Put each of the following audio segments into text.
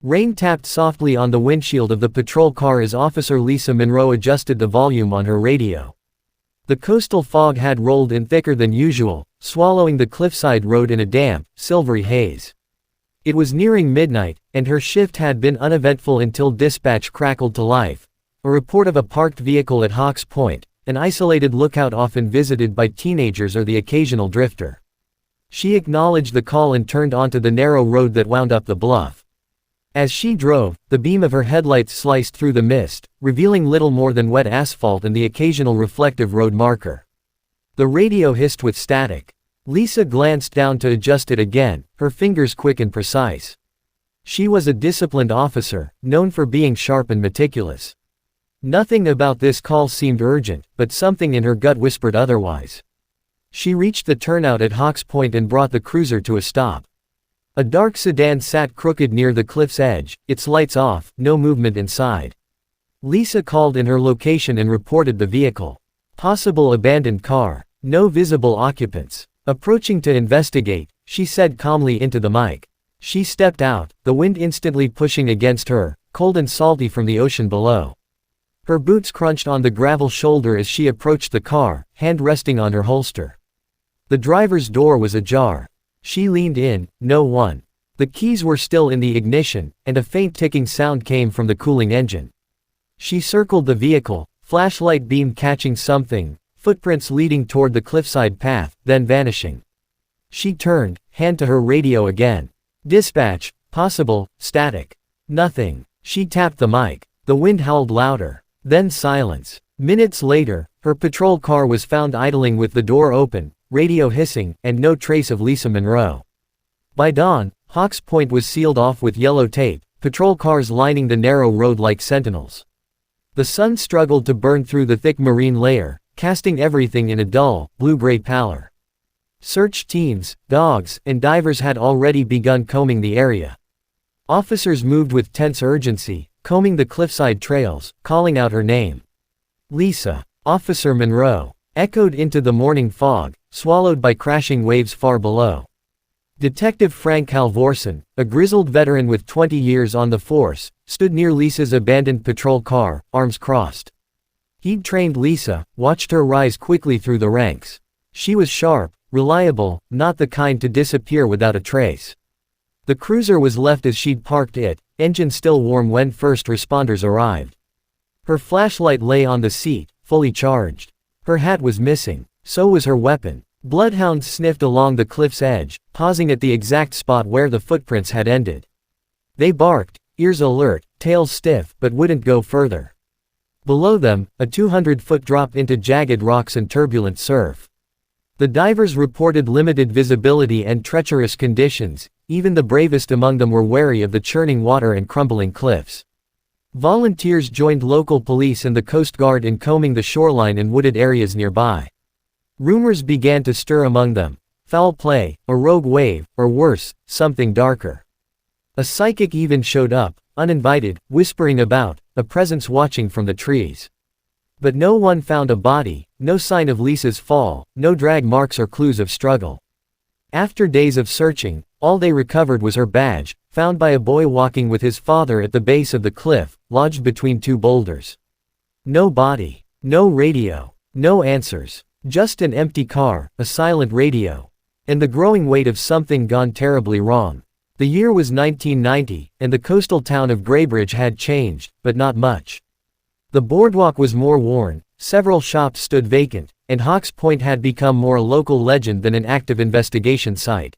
Rain tapped softly on the windshield of the patrol car as Officer Lisa Monroe adjusted the volume on her radio. The coastal fog had rolled in thicker than usual, swallowing the cliffside road in a damp, silvery haze. It was nearing midnight, and her shift had been uneventful until dispatch crackled to life. A report of a parked vehicle at Hawks Point, an isolated lookout often visited by teenagers or the occasional drifter. She acknowledged the call and turned onto the narrow road that wound up the bluff. As she drove, the beam of her headlights sliced through the mist, revealing little more than wet asphalt and the occasional reflective road marker. The radio hissed with static. Lisa glanced down to adjust it again, her fingers quick and precise. She was a disciplined officer, known for being sharp and meticulous. Nothing about this call seemed urgent, but something in her gut whispered otherwise. She reached the turnout at Hawks Point and brought the cruiser to a stop. A dark sedan sat crooked near the cliff's edge, its lights off, no movement inside. Lisa called in her location and reported the vehicle. Possible abandoned car. No visible occupants. Approaching to investigate, she said calmly into the mic. She stepped out, the wind instantly pushing against her, cold and salty from the ocean below. Her boots crunched on the gravel shoulder as she approached the car, hand resting on her holster. The driver's door was ajar. She leaned in, no one. The keys were still in the ignition, and a faint ticking sound came from the cooling engine. She circled the vehicle, flashlight beam catching something, footprints leading toward the cliffside path, then vanishing. She turned, hand to her radio again. Dispatch, possible, static. Nothing. She tapped the mic. The wind howled louder. Then silence. Minutes later, her patrol car was found idling with the door open, radio hissing, and no trace of Lisa Monroe. By dawn, Hawks Point was sealed off with yellow tape, patrol cars lining the narrow road like sentinels. The sun struggled to burn through the thick marine layer, casting everything in a dull, blue-gray pallor. Search teams, dogs, and divers had already begun combing the area. Officers moved with tense urgency, combing the cliffside trails, calling out her name. Lisa. Officer Monroe. Echoed into the morning fog, swallowed by crashing waves far below. Detective Frank Halvorsen, a grizzled veteran with 20 years on the force, stood near Lisa's abandoned patrol car, arms crossed. He'd trained Lisa, watched her rise quickly through the ranks. She was sharp, reliable, not the kind to disappear without a trace. The cruiser was left as she'd parked it, engine still warm when first responders arrived. Her flashlight lay on the seat, fully charged. Her hat was missing. So was her weapon. Bloodhounds sniffed along the cliff's edge, pausing at the exact spot where the footprints had ended. They barked, ears alert, tails stiff, but wouldn't go further. Below them, a 200-foot drop into jagged rocks and turbulent surf. The divers reported limited visibility and treacherous conditions. Even the bravest among them were wary of the churning water and crumbling cliffs. Volunteers joined local police and the Coast Guard in combing the shoreline and wooded areas nearby. Rumors began to stir among them. Foul play, a rogue wave, or worse, something darker. A psychic even showed up, uninvited, whispering about, a presence watching from the trees. But no one found a body, no sign of Lisa's fall, no drag marks or clues of struggle. After days of searching, all they recovered was her badge, found by a boy walking with his father at the base of the cliff, lodged between two boulders. No body. No radio. No answers. Just an empty car, a silent radio. And the growing weight of something gone terribly wrong. The year was 1990, and the coastal town of Graybridge had changed, but not much. The boardwalk was more worn, several shops stood vacant, and Hawks Point had become more a local legend than an active investigation site.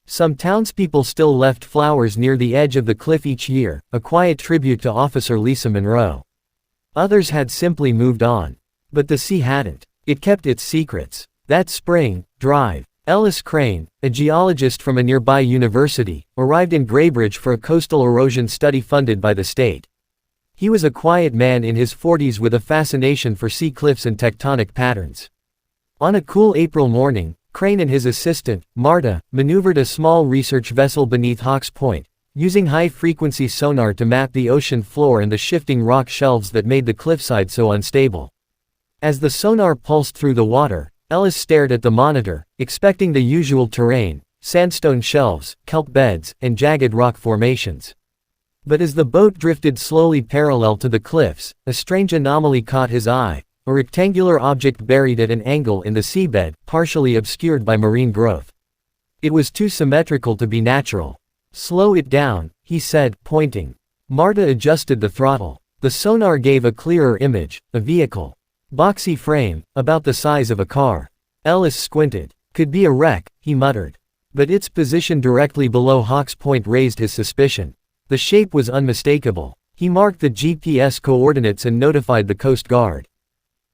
Some townspeople still left flowers near the edge of the cliff each year, a quiet tribute to Officer Lisa Monroe. Others had simply moved on. But the sea hadn't. It kept its secrets. That spring, Drive. Ellis Crane, a geologist from a nearby university, arrived in Graybridge for a coastal erosion study funded by the state. He was a quiet man in his 40s with a fascination for sea cliffs and tectonic patterns. On a cool April morning, Crane and his assistant, Marta, maneuvered a small research vessel beneath Hawks Point, using high-frequency sonar to map the ocean floor and the shifting rock shelves that made the cliffside so unstable. As the sonar pulsed through the water, Ellis stared at the monitor, expecting the usual terrain: sandstone shelves, kelp beds, and jagged rock formations. But as the boat drifted slowly parallel to the cliffs, a strange anomaly caught his eye, a rectangular object buried at an angle in the seabed, partially obscured by marine growth. It was too symmetrical to be natural. "Slow it down," he said, pointing. Marta adjusted the throttle. The sonar gave a clearer image, a vehicle. Boxy frame, about the size of a car. Ellis squinted. "Could be a wreck," he muttered. But its position directly below Hawks Point raised his suspicion. The shape was unmistakable. He marked the GPS coordinates and notified the Coast Guard.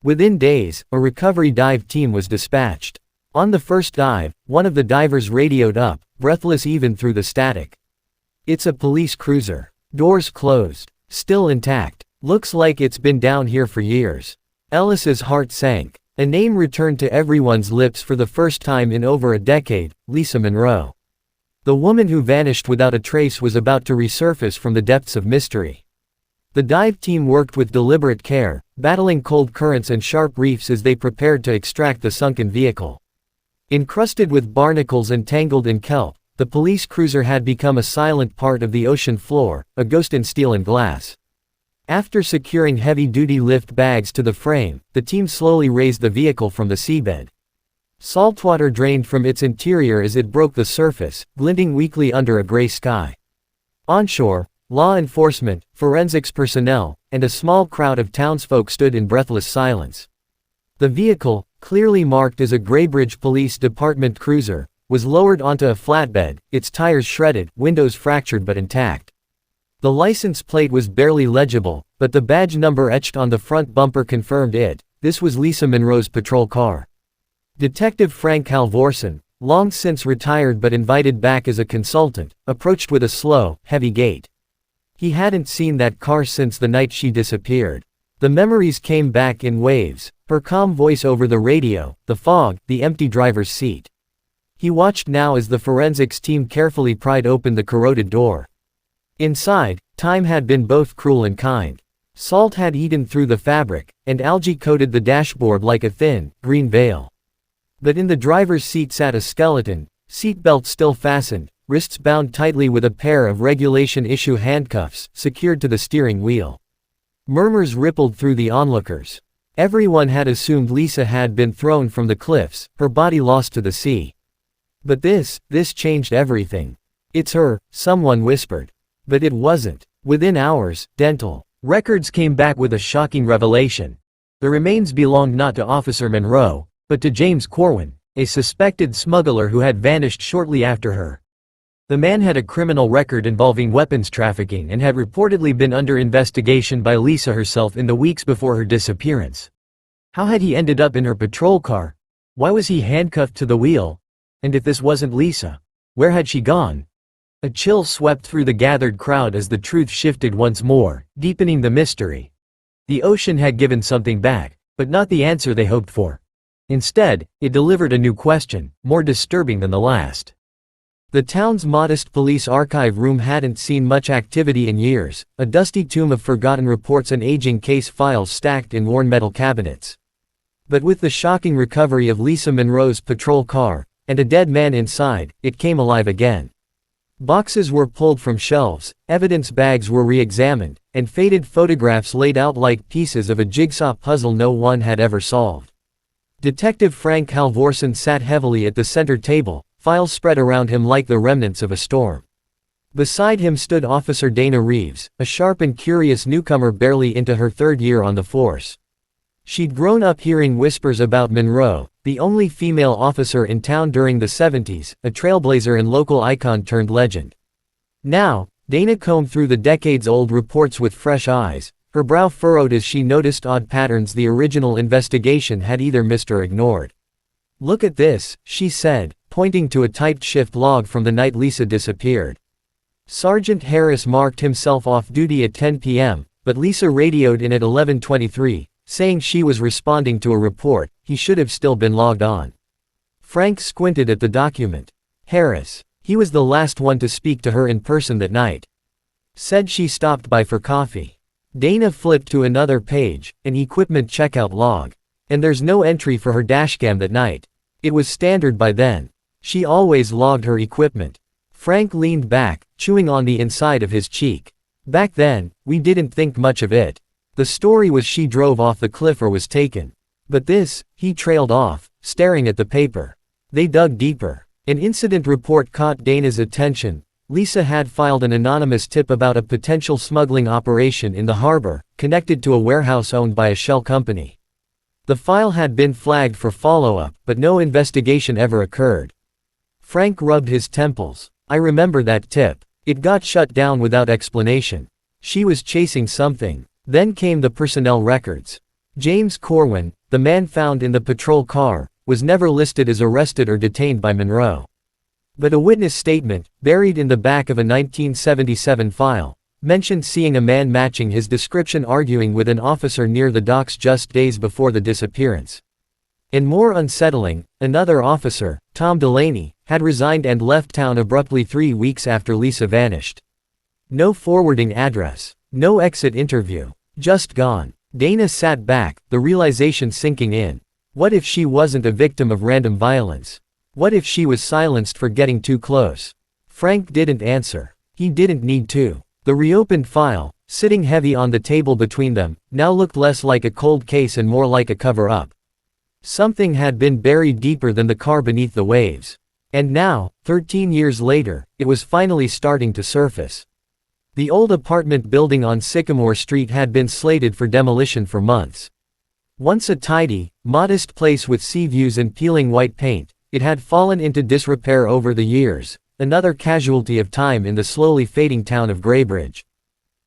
Within days, a recovery dive team was dispatched. On the first dive, one of the divers radioed up, breathless even through the static. "It's a police cruiser. Doors closed. Still intact. Looks like it's been down here for years." Ellis's heart sank. A name returned to everyone's lips for the first time in over a decade: Lisa Monroe. The woman who vanished without a trace was about to resurface from the depths of mystery. The dive team worked with deliberate care, battling cold currents and sharp reefs as they prepared to extract the sunken vehicle. Encrusted with barnacles and tangled in kelp, the police cruiser had become a silent part of the ocean floor, a ghost in steel and glass. After securing heavy-duty lift bags to the frame, the team slowly raised the vehicle from the seabed. Saltwater drained from its interior as it broke the surface, glinting weakly under a gray sky. Onshore, law enforcement, forensics personnel, and a small crowd of townsfolk stood in breathless silence. The vehicle, clearly marked as a Graybridge Police Department cruiser, was lowered onto a flatbed, its tires shredded, windows fractured but intact. The license plate was barely legible, but the badge number etched on the front bumper confirmed it. This was Lisa Monroe's patrol car. Detective Frank Halvorsen, long since retired but invited back as a consultant, approached with a slow, heavy gait. He hadn't seen that car since the night she disappeared. The memories came back in waves, her calm voice over the radio, the fog, the empty driver's seat. He watched now as the forensics team carefully pried open the corroded door. Inside, time had been both cruel and kind. Salt had eaten through the fabric, and algae coated the dashboard like a thin, green veil. But in the driver's seat sat a skeleton, seatbelt still fastened, wrists bound tightly with a pair of regulation-issue handcuffs, secured to the steering wheel. Murmurs rippled through the onlookers. Everyone had assumed Lisa had been thrown from the cliffs, her body lost to the sea. But this changed everything. "It's her," someone whispered. But it wasn't. Within hours, dental records came back with a shocking revelation. The remains belonged not to Officer Monroe, but to James Corwin, a suspected smuggler who had vanished shortly after her. The man had a criminal record involving weapons trafficking and had reportedly been under investigation by Lisa herself in the weeks before her disappearance. How had he ended up in her patrol car? Why was he handcuffed to the wheel? And if this wasn't Lisa, where had she gone? A chill swept through the gathered crowd as the truth shifted once more, deepening the mystery. The ocean had given something back, but not the answer they hoped for. Instead, it delivered a new question, more disturbing than the last. The town's modest police archive room hadn't seen much activity in years, a dusty tomb of forgotten reports and aging case files stacked in worn metal cabinets. But with the shocking recovery of Lisa Monroe's patrol car, and a dead man inside, it came alive again. Boxes were pulled from shelves, evidence bags were re-examined, and faded photographs laid out like pieces of a jigsaw puzzle no one had ever solved. Detective Frank Halvorsen sat heavily at the center table, files spread around him like the remnants of a storm. Beside him stood Officer Dana Reeves, a sharp and curious newcomer barely into her third year on the force. She'd grown up hearing whispers about Monroe, the only female officer in town during the 70s, a trailblazer and local icon turned legend. Now, Dana combed through the decades-old reports with fresh eyes, her brow furrowed as she noticed odd patterns the original investigation had either missed or ignored. "Look at this," she said, pointing to a typed shift log from the night Lisa disappeared. Sergeant Harris marked himself off duty at 10 p.m., but Lisa radioed in at 11:23, saying she was responding to a report. He should have still been logged on. Frank squinted at the document. Harris. He was the last one to speak to her in person that night. Said she stopped by for coffee. Dana flipped to another page, an equipment checkout log. And there's no entry for her dashcam that night. It was standard by then. She always logged her equipment. Frank leaned back, chewing on the inside of his cheek. Back then, we didn't think much of it. The story was she drove off the cliff or was taken. But this, he trailed off, staring at the paper. They dug deeper. An incident report caught Dana's attention. Lisa had filed an anonymous tip about a potential smuggling operation in the harbor, connected to a warehouse owned by a shell company. The file had been flagged for follow-up, but no investigation ever occurred. Frank rubbed his temples. I remember that tip. It got shut down without explanation. She was chasing something. Then came the personnel records. James Corwin, the man found in the patrol car, was never listed as arrested or detained by Monroe. But a witness statement, buried in the back of a 1977 file, mentioned seeing a man matching his description arguing with an officer near the docks just days before the disappearance. And more unsettling, another officer, Tom Delaney, had resigned and left town abruptly 3 weeks after Lisa vanished. No forwarding address. No exit interview. Just gone. Dana sat back, the realization sinking in. What if she wasn't a victim of random violence? What if she was silenced for getting too close? Frank didn't answer. He didn't need to. The reopened file, sitting heavy on the table between them, now looked less like a cold case and more like a cover-up. Something had been buried deeper than the car beneath the waves. And now, 13 years later, it was finally starting to surface. The old apartment building on Sycamore Street had been slated for demolition for months. Once a tidy, modest place with sea views and peeling white paint, it had fallen into disrepair over the years, another casualty of time in the slowly fading town of Graybridge.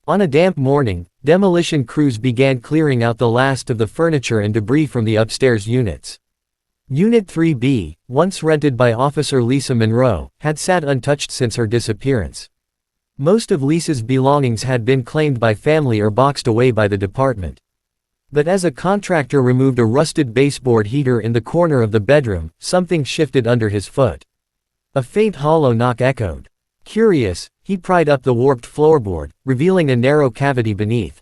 On a damp morning, demolition crews began clearing out the last of the furniture and debris from the upstairs units. Unit 3B, once rented by Officer Lisa Monroe, had sat untouched since her disappearance. Most of Lisa's belongings had been claimed by family or boxed away by the department. But as a contractor removed a rusted baseboard heater in the corner of the bedroom, something shifted under his foot. A faint hollow knock echoed. Curious, he pried up the warped floorboard, revealing a narrow cavity beneath.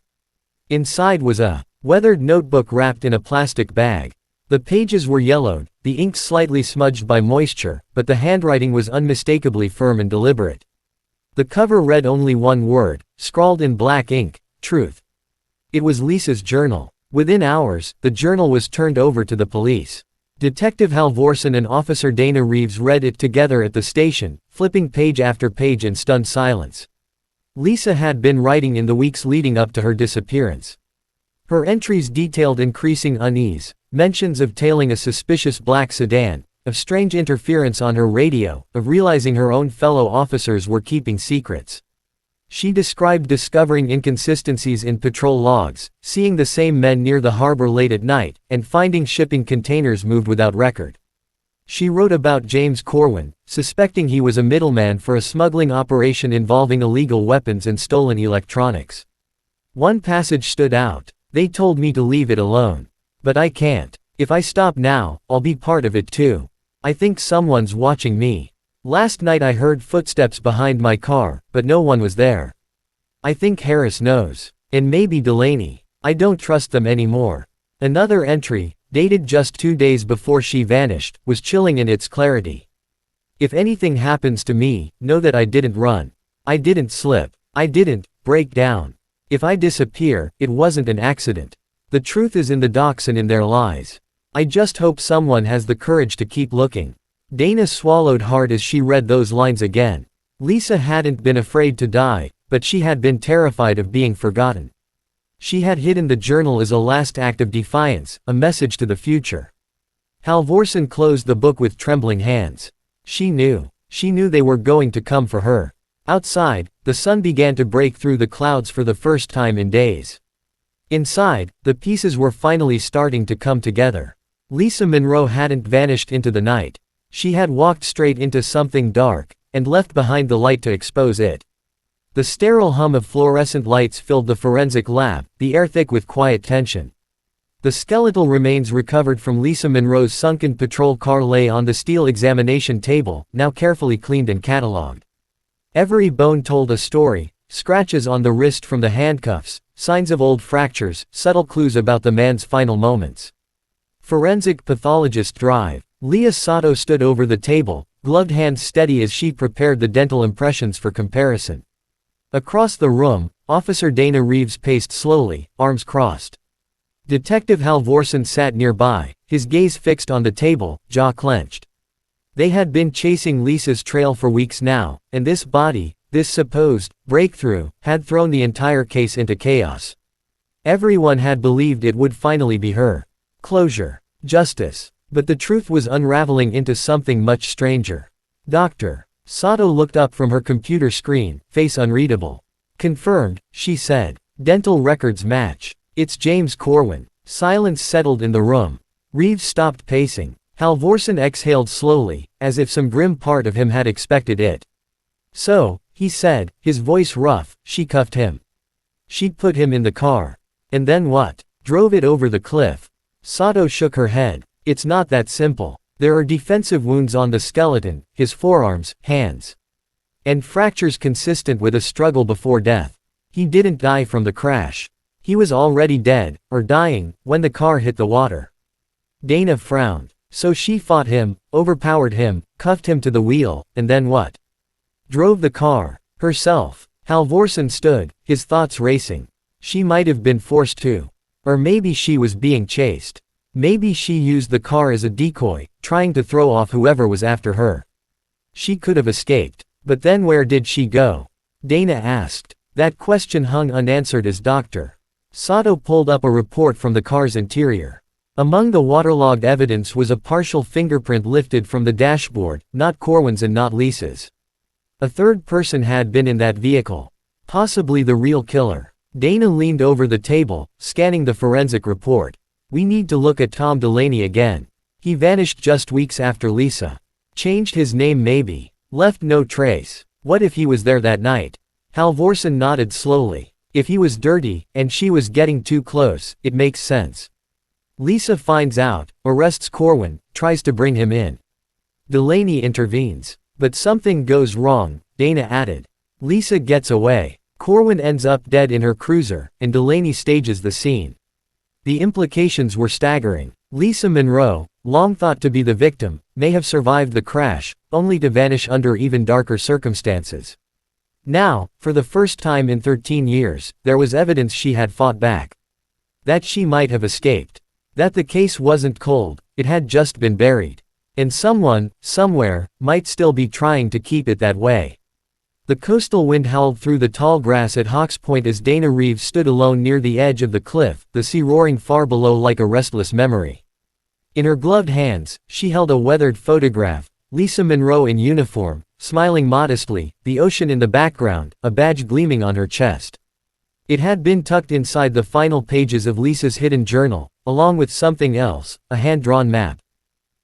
Inside was a weathered notebook wrapped in a plastic bag. The pages were yellowed, the ink slightly smudged by moisture, but the handwriting was unmistakably firm and deliberate. The cover read only one word, scrawled in black ink: truth. It was Lisa's journal. Within hours, the journal was turned over to the police. Detective Halvorsen and Officer Dana Reeves read it together at the station, flipping page after page in stunned silence. Lisa had been writing in the weeks leading up to her disappearance. Her entries detailed increasing unease, mentions of tailing a suspicious black sedan, of strange interference on her radio, of realizing her own fellow officers were keeping secrets. She described discovering inconsistencies in patrol logs, seeing the same men near the harbor late at night, and finding shipping containers moved without record. She wrote about James Corwin, suspecting he was a middleman for a smuggling operation involving illegal weapons and stolen electronics. One passage stood out. They told me to leave it alone. But I can't. If I stop now, I'll be part of it too. I think someone's watching me. Last night I heard footsteps behind my car, but no one was there. I think Harris knows. And maybe Delaney. I don't trust them anymore. Another entry, dated just 2 days before she vanished, was chilling in its clarity. If anything happens to me, know that I didn't run. I didn't slip. I didn't break down. If I disappear, it wasn't an accident. The truth is in the docks and in their lies. I just hope someone has the courage to keep looking. Dana swallowed hard as she read those lines again. Lisa hadn't been afraid to die, but she had been terrified of being forgotten. She had hidden the journal as a last act of defiance, a message to the future. Halvorsen closed the book with trembling hands. She knew. She knew they were going to come for her. Outside, the sun began to break through the clouds for the first time in days. Inside, the pieces were finally starting to come together. Lisa Monroe hadn't vanished into the night. She had walked straight into something dark, and left behind the light to expose it. The sterile hum of fluorescent lights filled the forensic lab, the air thick with quiet tension. The skeletal remains recovered from Lisa Monroe's sunken patrol car lay on the steel examination table, now carefully cleaned and catalogued. Every bone told a story: scratches on the wrist from the handcuffs, signs of old fractures, subtle clues about the man's final moments. Forensic pathologist drive. Leah Sato stood over the table, gloved hands steady as she prepared the dental impressions for comparison. Across the room, Officer Dana Reeves paced slowly, arms crossed. Detective Halvorsen sat nearby, his gaze fixed on the table, jaw clenched. They had been chasing Lisa's trail for weeks now, and this body, this supposed breakthrough, had thrown the entire case into chaos. Everyone had believed it would finally be her. Closure. Justice. But the truth was unraveling into something much stranger. Doctor. Sato looked up from her computer screen, face unreadable. Confirmed, she said. Dental records match. It's James Corwin. Silence settled in the room. Reeves stopped pacing. Halvorsen exhaled slowly, as if some grim part of him had expected it. So, he said, his voice rough, she cuffed him. She'd put him in the car. And then what? Drove it over the cliff. Sato shook her head. It's not that simple. There are defensive wounds on the skeleton, his forearms, hands. And fractures consistent with a struggle before death. He didn't die from the crash. He was already dead, or dying, when the car hit the water. Dana frowned. So she fought him, overpowered him, cuffed him to the wheel, and then what? Drove the car. Herself. Halvorsen stood, his thoughts racing. She might have been forced to. Or maybe she was being chased. Maybe she used the car as a decoy, trying to throw off whoever was after her. She could have escaped. But then where did she go? Dana asked. That question hung unanswered as Dr. Sato pulled up a report from the car's interior. Among the waterlogged evidence was a partial fingerprint lifted from the dashboard, not Corwin's and not Lisa's. A third person had been in that vehicle. Possibly the real killer. Dana leaned over the table, scanning the forensic report. We need to look at Tom Delaney again. He vanished just weeks after Lisa. Changed his name maybe. Left no trace. What if he was there that night? Halvorsen nodded slowly. If he was dirty, and she was getting too close, it makes sense. Lisa finds out, arrests Corwin, tries to bring him in. Delaney intervenes. But something goes wrong, Dana added. Lisa gets away. Corwin ends up dead in her cruiser, and Delaney stages the scene. The implications were staggering. Lisa Monroe, long thought to be the victim, may have survived the crash, only to vanish under even darker circumstances. Now, for the first time in 13 years, there was evidence she had fought back. That she might have escaped. That the case wasn't cold, it had just been buried. And someone, somewhere, might still be trying to keep it that way. The coastal wind howled through the tall grass at Hawks Point as Dana Reeves stood alone near the edge of the cliff, the sea roaring far below like a restless memory. In her gloved hands, she held a weathered photograph, Lisa Monroe in uniform, smiling modestly, the ocean in the background, a badge gleaming on her chest. It had been tucked inside the final pages of Lisa's hidden journal, along with something else, a hand-drawn map.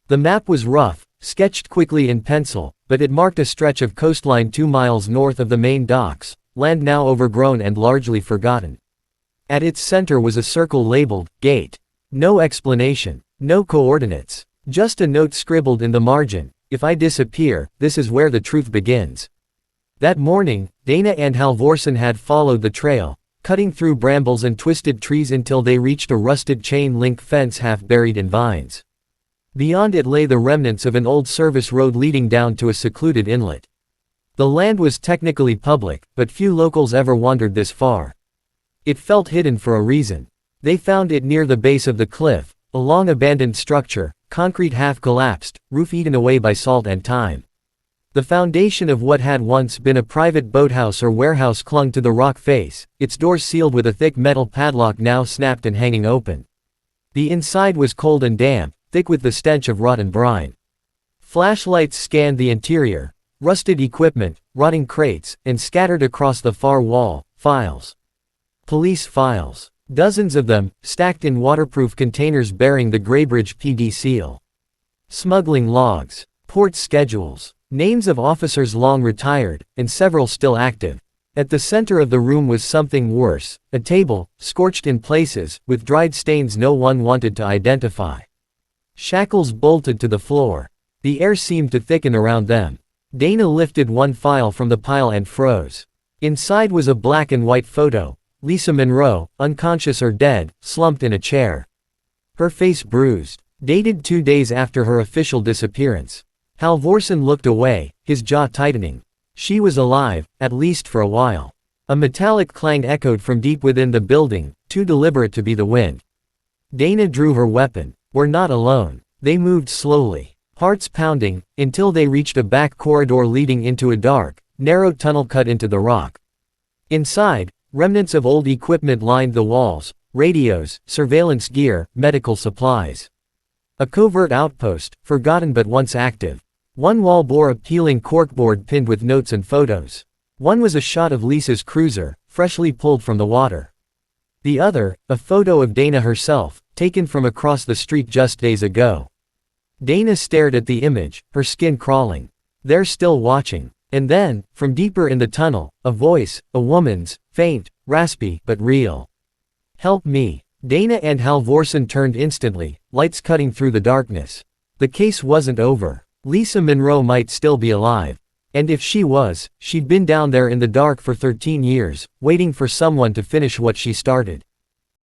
The map was rough, sketched quickly in pencil, but it marked a stretch of coastline 2 miles north of the main docks, land now overgrown and largely forgotten. At its center was a circle labeled, Gate. No explanation, no coordinates, just a note scribbled in the margin, if I disappear, this is where the truth begins. That morning, Dana and Halvorsen had followed the trail, cutting through brambles and twisted trees until they reached a rusted chain-link fence half buried in vines. Beyond it lay the remnants of an old service road leading down to a secluded inlet. The land was technically public, but few locals ever wandered this far. It felt hidden for a reason. They found it near the base of the cliff, a long abandoned structure, concrete half collapsed, roof eaten away by salt and time. The foundation of what had once been a private boathouse or warehouse clung to the rock face, its doors sealed with a thick metal padlock now snapped and hanging open. The inside was cold and damp, thick with the stench of rotten brine. Flashlights scanned the interior, rusted equipment, rotting crates, and scattered across the far wall, files. Police files. Dozens of them, stacked in waterproof containers bearing the Graybridge PD seal. Smuggling logs. Port schedules. Names of officers long retired, and several still active. At the center of the room was something worse, a table, scorched in places, with dried stains no one wanted to identify. Shackles bolted to the floor. The air seemed to thicken around them. Dana lifted one file from the pile and froze. Inside was a black and white photo, Lisa Monroe, unconscious or dead, slumped in a chair. Her face bruised. Dated 2 days after her official disappearance. Halvorsen looked away, his jaw tightening. She was alive, at least for a while. A metallic clang echoed from deep within the building, too deliberate to be the wind. Dana drew her weapon. We're not alone. They moved slowly, hearts pounding, until they reached a back corridor leading into a dark, narrow tunnel cut into the rock. Inside, remnants of old equipment lined the walls: radios, surveillance gear, medical supplies. A covert outpost, forgotten but once active. One wall bore a peeling corkboard pinned with notes and photos. One was a shot of Lisa's cruiser, freshly pulled from the water. The other, a photo of Dana herself, taken from across the street just days ago. Dana stared at the image, her skin crawling. They're still watching. And then, from deeper in the tunnel, a voice, a woman's, faint, raspy, but real. Help me. Dana and Halvorsen turned instantly, lights cutting through the darkness. The case wasn't over. Lisa Monroe might still be alive. And if she was, she'd been down there in the dark for 13 years, waiting for someone to finish what she started.